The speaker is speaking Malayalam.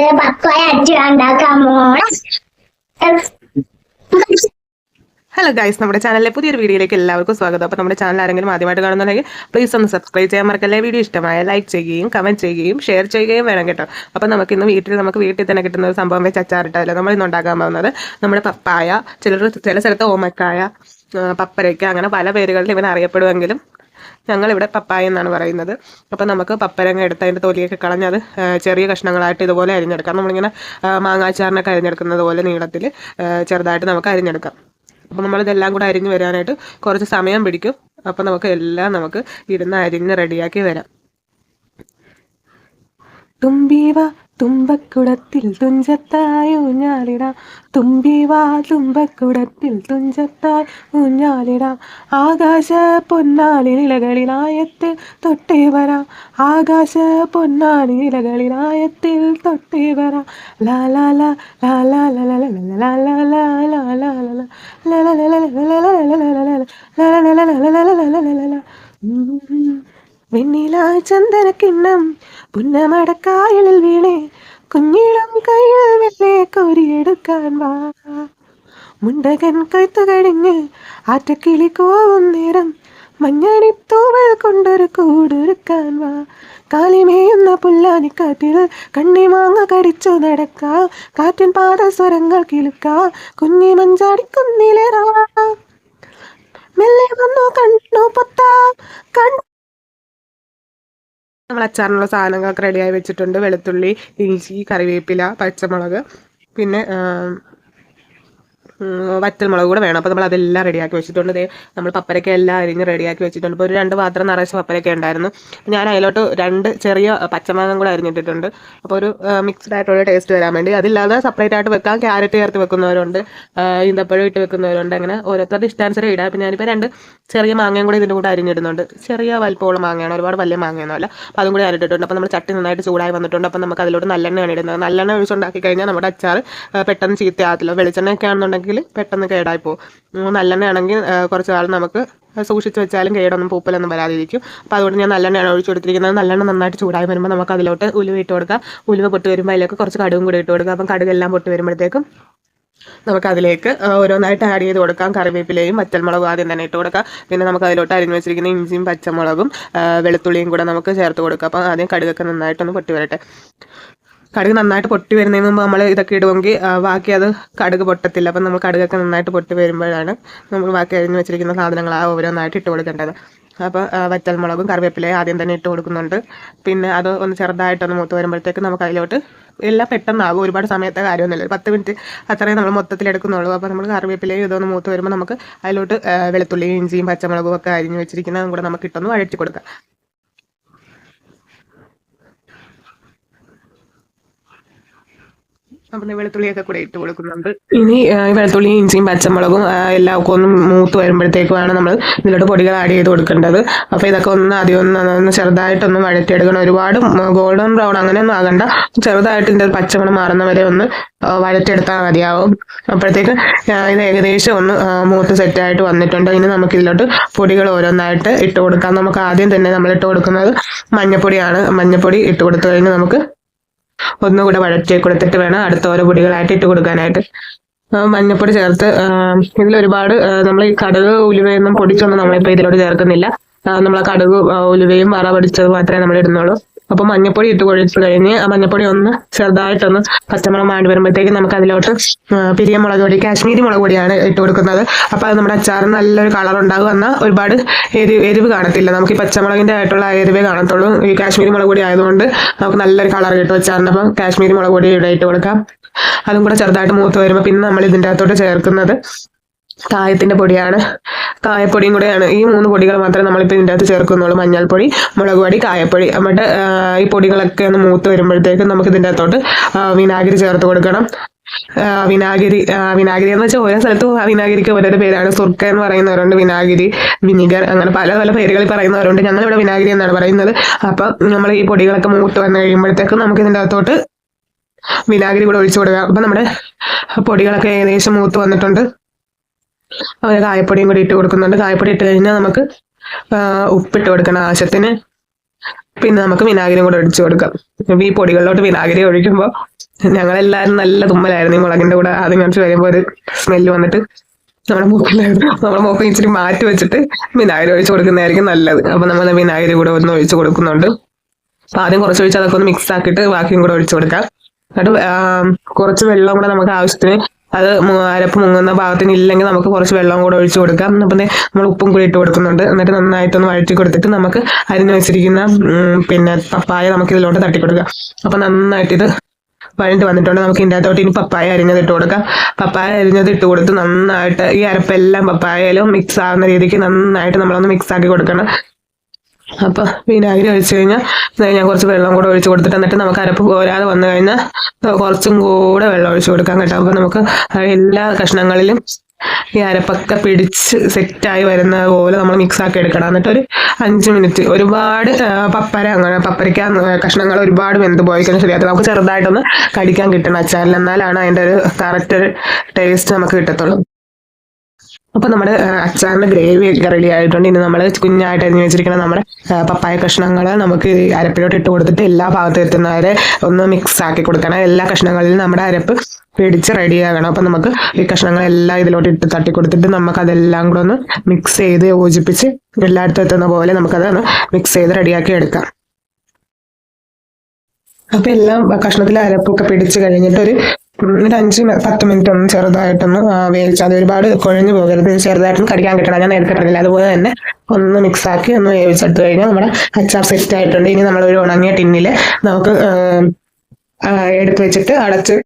പപ്പായ അച്ഛൻ ഉണ്ടാക്കാൻ പോണ. ഹലോ ഗൈസ്, നമ്മുടെ ചാനലിലെ പുതിയൊരു വീഡിയോയിലേക്ക് എല്ലാവർക്കും സ്വാഗതം. അപ്പോൾ നമ്മുടെ ചാനൽ ആരെങ്കിലും ആദ്യമായിട്ട് കാണുന്നുണ്ടെങ്കിൽ പ്ലീസ് ഒന്ന് സബ്സ്ക്രൈബ് ചെയ്യാൻ മറക്കല്ലേ. വീഡിയോ ഇഷ്ടമായ ലൈക്ക് ചെയ്യുകയും കമൻറ്റ് ചെയ്യുകയും ഷെയർ ചെയ്യുകയും വേണം കേട്ടോ. അപ്പോൾ നമുക്ക് ഇന്ന് വീട്ടിൽ തന്നെ കിട്ടുന്ന ഒരു സംഭവം വെച്ച് അച്ചാറിട്ടല്ലോ നമ്മൾ ഇന്ന് ഉണ്ടാക്കാൻ പോകുന്നത്. നമ്മുടെ പപ്പായ, ചില സ്ഥലത്ത് ഓമക്കായ, പപ്പരയ്ക്ക, അങ്ങനെ പല പേരുകളിൽ ഇവൻ അറിയപ്പെടുമെങ്കിലും ഞങ്ങളിവിടെ പപ്പായ എന്നാണ് പറയുന്നത്. അപ്പോൾ നമുക്ക് പപ്പരങ്ങ എടുത്ത് അതിൻ്റെ തൊലിയൊക്കെ കളഞ്ഞ് അത് ചെറിയ കഷ്ണങ്ങളായിട്ട് ഇതുപോലെ അരിഞ്ഞെടുക്കാം. നമ്മളിങ്ങനെ മാങ്ങാച്ചാറിനൊക്കെ അരിഞ്ഞെടുക്കുന്നത് പോലെ നീളത്തിൽ ചെറുതായിട്ട് നമുക്ക് അരിഞ്ഞെടുക്കാം. അപ്പോൾ നമ്മളിതെല്ലാം കൂടെ അരിഞ്ഞ് വരാനായിട്ട് കുറച്ച് സമയം പിടിക്കും. അപ്പോൾ നമുക്ക് ഇരുന്ന് അരിഞ്ഞ് റെഡിയാക്കി വരാം. തുമ്പീവ തുമ്പക്കുടത്തിൽ തുഞ്ചത്തായി ഊഞ്ഞാലിടാം, തുമ്പീവ തുമ്പക്കുടത്തിൽ തുഞ്ചത്തായി ഊഞ്ഞാലിടാം, ആകാശ പൊന്നാലി നിലകളിലായത്തിൽ തൊട്ടേ വരാം, ആകാശ പൊന്നാലി നിലകളിലായത്തിൽ തൊട്ടേ വരാം, ലാ ലാ ലാ ലാ ലാ ലാ ലാ ലാ ലാ ലാ ലാ ലാ. വെണ്ണില ചന്ദനക്കിണ്ണം പുന്നമടക്കായലിൽ വീണേ, കുഞ്ഞിളം കയ്യിൽ വെള്ളേ കോരിയെടുക്കാൻ വാ, മുണ്ടകൻ കൈത്തു കഴിഞ്ഞ് ആറ്റക്കിളി കോവും നേരം, മഞ്ഞണിത്തൂവൽ കൊണ്ടൊരു കൂടൊരുക്കാൻ വാ, കാലിമേയുന്ന പുല്ലാനിക്കാറ്റിൽ കണ്ണിമാങ്ങ കടിച്ചു നടക്കാ, കാറ്റിൻ പാദസ്വരങ്ങൾ കിളുക്കാ, കുഞ്ഞി മഞ്ചാടിക്കുന്നിലേറാ, മെല്ലെ വന്നു കണ്ണു പൊത്താ കണ്ണു. നമ്മൾ അച്ചാറിനുള്ള സാധനങ്ങളൊക്കെ റെഡിയായി വെച്ചിട്ടുണ്ട്. വെളുത്തുള്ളി, ഇഞ്ചി, കറിവേപ്പില, പച്ചമുളക്, പിന്നെ വറ്റൽമുളക് കൂടെ വേണം. അപ്പോൾ നമ്മൾ അതെല്ലാം റെഡിയാക്കി വെച്ചിട്ടുണ്ട്. നമ്മൾ പപ്പരക്ക എല്ലാം അരിഞ്ഞ് റെഡിയാക്കി വെച്ചിട്ടുണ്ട്. ഇപ്പോൾ ഒരു 2 പാത്രം നിറച്ച് പപ്പരക്ക ഉണ്ടായിരുന്നു. ഞാൻ അതിലോട്ട് 2 ചെറിയ പച്ചമുളകും കൂടെ അരിഞ്ഞിട്ടിട്ടുണ്ട്. അപ്പോൾ ഒരു മിക്സ്ഡ് ആയിട്ടുള്ള ടേസ്റ്റ് വരാൻ വേണ്ടി. അതില്ലാതെ സെപ്പറേറ്റ് ആയിട്ട് വെക്കാം. ക്യാരറ്റ് ചേർത്ത് വെക്കുന്നവരുണ്ട്, ഈന്തപ്പഴം ഇട്ട് വെക്കുന്നവരുണ്ട്. അങ്ങനെ ഓരോരുത്തരുടെ ഇഷ്ടാനുസരം ഇടാം. പിന്നെ ഞാനിപ്പോൾ 2 ചെറിയ മാങ്ങയും കൂടെ ഇതിൻ്റെ കൂടെ അരിഞ്ഞിടുന്നുണ്ട്. ചെറിയ വലിപ്പമുള്ള മാങ്ങയാണ്, ഒരുപാട് വലിയ മാങ്ങയൊന്നുമല്ല. അപ്പോൾ അതും കൂടി അരിഞ്ഞിട്ടുണ്ട്. അപ്പോൾ നമ്മൾ ചട്ടി നന്നായിട്ട് ചൂടായി വന്നിട്ടുണ്ട്. അപ്പോൾ നമുക്ക് അതിലോട്ട് നല്ലെണ്ണയാണ് ഇടുന്നത്. നല്ലെണ്ണ ഒഴിച്ചുണ്ടാക്കി കഴിഞ്ഞാൽ നമ്മുടെ അച്ചാർ പെട്ടെന്ന് ചീത്തയാകത്തില്ല. വെളിച്ചെണ്ണയൊക്കെ ആണെന്നുണ്ടെങ്കിൽ പെട്ടെന്ന് കേടായി പോകും. നല്ലെണ്ണയാണെങ്കിൽ കുറച്ച് നാൾ നമുക്ക് സൂക്ഷിച്ച് വെച്ചാലും കേടൊന്നും പൂപ്പലൊന്നും വരാതിരിക്കും. അപ്പോൾ അതുകൊണ്ട് ഞാൻ നല്ലെണ്ണയാണ് ഒഴിച്ചു കൊടുത്തിരിക്കുന്നത്. നല്ലെണ്ണ നന്നായിട്ട് ചൂടായി വരുമ്പോൾ നമുക്ക് അതിലോട്ട് ഉലുവ ഇട്ട് കൊടുക്കാം. ഉലുവ പൊട്ടി വരുമ്പോൾ അതിലേക്ക് കുറച്ച് കടുകും കൂടി ഇട്ട് കൊടുക്കാം. അപ്പം കടുകെല്ലാം പൊട്ടി വരുമ്പോഴത്തേക്കും നമുക്കതിലേക്ക് ഓരോന്നായിട്ട് ആഡ് ചെയ്ത് കൊടുക്കാം. കറിവേപ്പിലയും വറ്റൽമുളകും ആദ്യം തന്നെ ഇട്ട് കൊടുക്കാം. പിന്നെ നമുക്ക് അതിലോട്ട് അരിഞ്ഞ് വെച്ചിരിക്കുന്ന ഇഞ്ചിയും പച്ചമുളകും വെളുത്തുള്ളിയും കൂടെ നമുക്ക് ചേർത്ത് കൊടുക്കാം. അപ്പം ആദ്യം കടുകൊക്കെ നന്നായിട്ടൊന്ന് പൊട്ടി വരട്ടെ. കടുക് നന്നായിട്ട് പൊട്ടി വരുന്നതിന് മുമ്പ് നമ്മൾ ഇതൊക്കെ ഇടുമെങ്കിൽ ബാക്കി അത് കടുക് പൊട്ടത്തില്ല. അപ്പം നമ്മൾ കടുകൊക്കെ നന്നായിട്ട് പൊട്ടി വരുമ്പോഴാണ് നമ്മൾ ബാക്കി അരിഞ്ഞ് വെച്ചിരിക്കുന്ന സാധനങ്ങൾ ഓരോന്നായിട്ട് ഇട്ട് കൊടുക്കേണ്ടത്. അപ്പോൾ വറ്റൽമുളകും കറിവേപ്പിലയും ആദ്യം തന്നെ ഇട്ട് കൊടുക്കുന്നുണ്ട്. പിന്നെ അത് ഒന്ന് ചെറുതായിട്ടൊന്ന് മൂത്ത് വരുമ്പോഴത്തേക്ക് നമുക്ക് അതിലോട്ട് എല്ലാം പെട്ടെന്നാകും. ഒരുപാട് സമയത്തെ കാര്യമൊന്നുമില്ല, 10 മിനിറ്റ് അത്രയും നമ്മൾ മൊത്തത്തിൽ എടുക്കുന്നുള്ളൂ. അപ്പോൾ നമ്മൾ കറിവേപ്പിലയും ഇതൊന്ന് മൂത്ത് വരുമ്പോൾ നമുക്ക് അതിലോട്ട് വെളുത്തുള്ളിയും ഇഞ്ചിയും പച്ചമുളകും ഒക്കെ അരിഞ്ഞ് വെച്ചിരിക്കുന്നതും കൂടെ നമുക്ക് ഇട്ടൊന്ന് വഴറ്റി കൊടുക്കാം. അപ്പം വെളുത്തുള്ളിയൊക്കെ കൂടെ ഇട്ട് കൊടുക്കുന്നുണ്ട്. ഇനി വെളുത്തുള്ളിയും ഇഞ്ചിയും പച്ചമുളകും എല്ലാം ഒക്കെ ഒന്ന് മൂത്ത് വരുമ്പോഴത്തേക്കുമാണ് നമ്മൾ ഇതിലോട്ട് പൊടികൾ ആഡ് ചെയ്ത് കൊടുക്കേണ്ടത്. അപ്പോൾ ഇതൊക്കെ ആദ്യം ഒന്ന് ചെറുതായിട്ടൊന്ന് വഴറ്റിയെടുക്കണം. ഒരുപാട് ഗോൾഡൻ ബ്രൗൺ അങ്ങനെയൊന്നും ആകണ്ട, ചെറുതായിട്ട് ഇതിൻ്റെ പച്ചമണം മാറുന്ന വരെ ഒന്ന് വഴറ്റിയെടുത്താൽ മതിയാവും. അപ്പോഴത്തേക്ക് ഇത് ഏകദേശം ഒന്ന് മൂത്ത് സെറ്റായിട്ട് വന്നിട്ടുണ്ട്. ഇനി നമുക്ക് ഇതിലോട്ട് പൊടികൾ ഓരോന്നായിട്ട് ഇട്ട് കൊടുക്കാം. നമുക്ക് ആദ്യം തന്നെ നമ്മൾ ഇട്ട് കൊടുക്കുന്നത് മഞ്ഞപ്പൊടിയാണ്. മഞ്ഞപ്പൊടി ഇട്ട് കൊടുത്തു കഴിഞ്ഞ് നമുക്ക് ഒന്നുകൂടെ വഴറ്റി കൊടുത്തിട്ട് വേണം അടുത്ത ഓരോ പൊടികളായിട്ട് ഇട്ട് കൊടുക്കാനായിട്ട്. മഞ്ഞപ്പൊടി ചേർത്ത് ഇതിലൊരുപാട് നമ്മൾ ഈ കടുക് ഉലുവയൊന്നും പൊടിച്ചൊന്നും നമ്മളിപ്പോൾ ഇതിലോട്ട് ചേർക്കുന്നില്ല. നമ്മൾ ആ കടുക് ഉലുവയും വറ പൊടിച്ചത് മാത്രമേ നമ്മൾ ഇടുന്നുള്ളൂ. അപ്പോൾ മഞ്ഞപ്പൊടി ഇട്ട് കൊടുത്തു കഴിഞ്ഞ് ആ മഞ്ഞപ്പൊടി ഒന്ന് ചെറുതായിട്ടൊന്ന് പച്ചമുളക് മാണ്ടി വരുമ്പോഴത്തേക്ക് നമുക്ക് അതിലോട്ട് പിരിയ മുളക് പൊടി, കാശ്മീരി മുളക് പൊടിയാണ് ഇട്ട് കൊടുക്കുന്നത്. അപ്പോൾ അത് നമ്മുടെ അച്ചാറിന് നല്ലൊരു കളർ ഉണ്ടാകും. എന്നാൽ ഒരുപാട് എരിവ് കാണത്തില്ല. നമുക്ക് ഈ പച്ചമുളകിൻ്റെ ആയിട്ടുള്ള എരിവേ കാണത്തുള്ളൂ. ഈ കാശ്മീരി മുളക് പൊടി ആയതുകൊണ്ട് നമുക്ക് നല്ലൊരു കളർ കിട്ടും അച്ചാറിന്. അപ്പം കാശ്മീരി മുളക് പൊടി ഇവിടെ ഇട്ട് കൊടുക്കാം. അതും കൂടെ ചെറുതായിട്ട് മൂത്ത് വരുമ്പോൾ പിന്നെ നമ്മൾ ഇതിൻ്റെ അകത്തോട്ട് ചേർക്കുന്നത് കായത്തിൻ്റെ പൊടിയാണ്. കായപ്പൊടിയും കൂടെയാണ്. ഈ 3 പൊടികൾ മാത്രമേ നമ്മളിപ്പോൾ ഇതിൻ്റെ അകത്ത് ചേർക്കുന്നുള്ളൂ. മഞ്ഞൾപ്പൊടി, മുളക് പൊടി, കായപ്പൊടി. എന്നിട്ട് ഈ പൊടികളൊക്കെ ഒന്ന് മൂത്ത് വരുമ്പോഴത്തേക്കും നമുക്ക് ഇതിൻ്റെ അകത്തോട്ട് വിനാഗിരി ചേർത്ത് കൊടുക്കണം. വിനാഗിരി എന്ന് വെച്ചാൽ ഓരോ സ്ഥലത്തും വിനാഗിരിക്ക് ഓരോരോ പേരാണ്. സുർക്ക എന്ന് പറയുന്നവരുണ്ട്, വിനാഗിരി, വിനിഗർ, അങ്ങനെ പല പല പേരുകളിൽ പറയുന്നവരുണ്ട്. ഞങ്ങളിവിടെ വിനാഗിരി എന്നാണ് പറയുന്നത്. അപ്പം നമ്മൾ ഈ പൊടികളൊക്കെ മൂത്ത് വന്നു കഴിയുമ്പോഴത്തേക്കും നമുക്ക് ഇതിൻ്റെ അകത്തോട്ട് വിനാഗിരി കൂടെ ഒഴിച്ചു കൊടുക്കാം. അപ്പം നമ്മുടെ പൊടികളൊക്കെ ഏകദേശം മൂത്ത് വന്നിട്ടുണ്ട്. അവർ കായപ്പൊടിയും കൂടി ഇട്ട് കൊടുക്കുന്നുണ്ട്. കായപ്പൊടി ഇട്ട് കഴിഞ്ഞാൽ നമുക്ക് ഉപ്പിട്ട് കൊടുക്കണം ആവശ്യത്തിന്. പിന്നെ നമുക്ക് വിനാഗിരിയും കൂടെ ഒഴിച്ചു കൊടുക്കാം. ഈ പൊടികളിലോട്ട് വിനാഗിരി ഒഴിക്കുമ്പോൾ ഞങ്ങളെല്ലാവരും നല്ല തുമ്മലായിരുന്നു ഈ മുളകിന്റെ കൂടെ ആദ്യം കുറച്ച് വരുമ്പോൾ ഒരു സ്മെല്ല് വന്നിട്ട് നമ്മുടെ മൂക്കിൽ ഇച്ചിരി മാറ്റി വെച്ചിട്ട് വിനാഗിരി ഒഴിച്ച് കൊടുക്കുന്നതായിരിക്കും നല്ലത്. അപ്പൊ നമ്മൾ വിനാഗിരി കൂടെ ഒന്ന് ഒഴിച്ച് കൊടുക്കുന്നുണ്ട്. അപ്പൊ ആദ്യം കുറച്ച് ഒഴിച്ച് അതൊക്കെ ഒന്ന് മിക്സ് ആക്കിയിട്ട് ബാക്കിയും കൂടെ ഒഴിച്ച് കൊടുക്കാം. എന്നിട്ട് കുറച്ച് വെള്ളം കൂടെ നമുക്ക് ആവശ്യത്തിന് അത് അരപ്പ് മുങ്ങുന്ന ഭാഗത്തിന് ഇല്ലെങ്കിൽ നമുക്ക് കുറച്ച് വെള്ളം കൂടെ ഒഴിച്ച് കൊടുക്കാം. അപ്പം നമ്മൾ ഉപ്പും കൂടി ഇട്ട് കൊടുക്കുന്നുണ്ട്. എന്നിട്ട് നന്നായിട്ടൊന്ന് വഴറ്റി കൊടുത്തിട്ട് നമുക്ക് അരിഞ്ഞു വെച്ചിരിക്കുന്ന പിന്നെ പപ്പായ നമുക്ക് ഇതിലോട്ട് തട്ടി കൊടുക്കാം. അപ്പൊ നന്നായിട്ട് ഇത് വഴണ്ട് വന്നിട്ടുണ്ട്. നമുക്ക് ഇതിൻ്റെ അകത്തോട്ട് ഇനി പപ്പായ അരിഞ്ഞത് ഇട്ട് കൊടുക്കാം. പപ്പായ അരിഞ്ഞത് ഇട്ട് കൊടുത്ത് നന്നായിട്ട് ഈ അരപ്പെല്ലാം പപ്പായയിലും മിക്സ് ആവുന്ന രീതിക്ക് നന്നായിട്ട് നമ്മളൊന്ന് മിക്സ് ആക്കി കൊടുക്കണം. അപ്പൊ വിനാഗിരി ഒഴിച്ച് കഴിഞ്ഞാൽ ഞാൻ കുറച്ച് വെള്ളം കൂടെ ഒഴിച്ച് കൊടുത്തിട്ട് എന്നിട്ട് നമുക്ക് അരപ്പ് പോരാതെ വന്നു കഴിഞ്ഞാൽ കുറച്ചും കൂടെ വെള്ളം ഒഴിച്ച് കൊടുക്കാൻ കേട്ടോ. അപ്പൊ നമുക്ക് എല്ലാ കഷ്ണങ്ങളിലും ഈ അരപ്പൊക്കെ പിടിച്ച് സെറ്റായി വരുന്ന പോലെ നമ്മൾ മിക്സ് ആക്കി എടുക്കണം. എന്നിട്ട് ഒരു 5 മിനിറ്റ് ഒരുപാട് പപ്പരയ്ക്ക കഷ്ണങ്ങൾ ഒരുപാട് വെന്ത് പോയി കഴിഞ്ഞാൽ ശരിയാക്കും. നമുക്ക് ചെറുതായിട്ടൊന്ന് കടിക്കാൻ കിട്ടണം അച്ചാറിൽ, എന്നാലാണ് അതിൻ്റെ ഒരു കറക്റ്റ് ഒരു ടേസ്റ്റ് നമുക്ക് കിട്ടത്തുള്ളൂ. അപ്പൊ നമ്മുടെ അച്ചാറിന്റെ ഗ്രേവി ഒക്കെ റെഡി ആയിട്ടുണ്ട്. ഇനി നമ്മൾ കുഞ്ഞായിട്ട് അരിഞ്ഞു വെച്ചിരിക്കുന്ന നമ്മുടെ പപ്പായ കഷ്ണങ്ങൾ നമുക്ക് അരപ്പിലോട്ട് ഇട്ട് കൊടുത്തിട്ട് എല്ലാ ഭാഗത്തും എത്തുന്നവരെ ഒന്ന് മിക്സ് ആക്കി കൊടുക്കണം. എല്ലാ കഷ്ണങ്ങളിലും നമ്മുടെ അരപ്പ് പിടിച്ച് റെഡിയാകണം. അപ്പൊ നമുക്ക് ഈ കഷ്ണങ്ങളെല്ലാം ഇതിലോട്ട് ഇട്ട് തട്ടി കൊടുത്തിട്ട് നമുക്ക് അതെല്ലാം കൂടെ ഒന്ന് മിക്സ് ചെയ്ത് യോജിപ്പിച്ച് എല്ലായിടത്തും എത്തുന്ന പോലെ നമുക്കത് ഒന്ന് മിക്സ് ചെയ്ത് റെഡിയാക്കി എടുക്കാം. അപ്പൊ എല്ലാം കഷ്ണത്തിൽ അരപ്പൊക്കെ പിടിച്ച് കഴിഞ്ഞിട്ട് ഒരു 5-10 മിനിറ്റ് ഒന്ന് ചെറുതായിട്ടൊന്ന് വേവിച്ചാൽ അത് ഒരുപാട് കുഴഞ്ഞു പോകരുത്, ചെറുതായിട്ടൊന്ന് കടിക്കാൻ കിട്ടണം. ഞാൻ നേരത്തെ പറഞ്ഞില്ല, അതുപോലെ തന്നെ ഒന്ന് മിക്സ് ആക്കി ഒന്ന് വേവിച്ചെടുത്ത് കഴിഞ്ഞാൽ നമ്മുടെ അച്ചാർ സെറ്റ് ആയിട്ടുണ്ട്. ഇനി നമ്മളൊരു ഉണങ്ങിയ ടിന്നിൽ നമുക്ക് എടുത്ത് വെച്ചിട്ട് അടച്ച്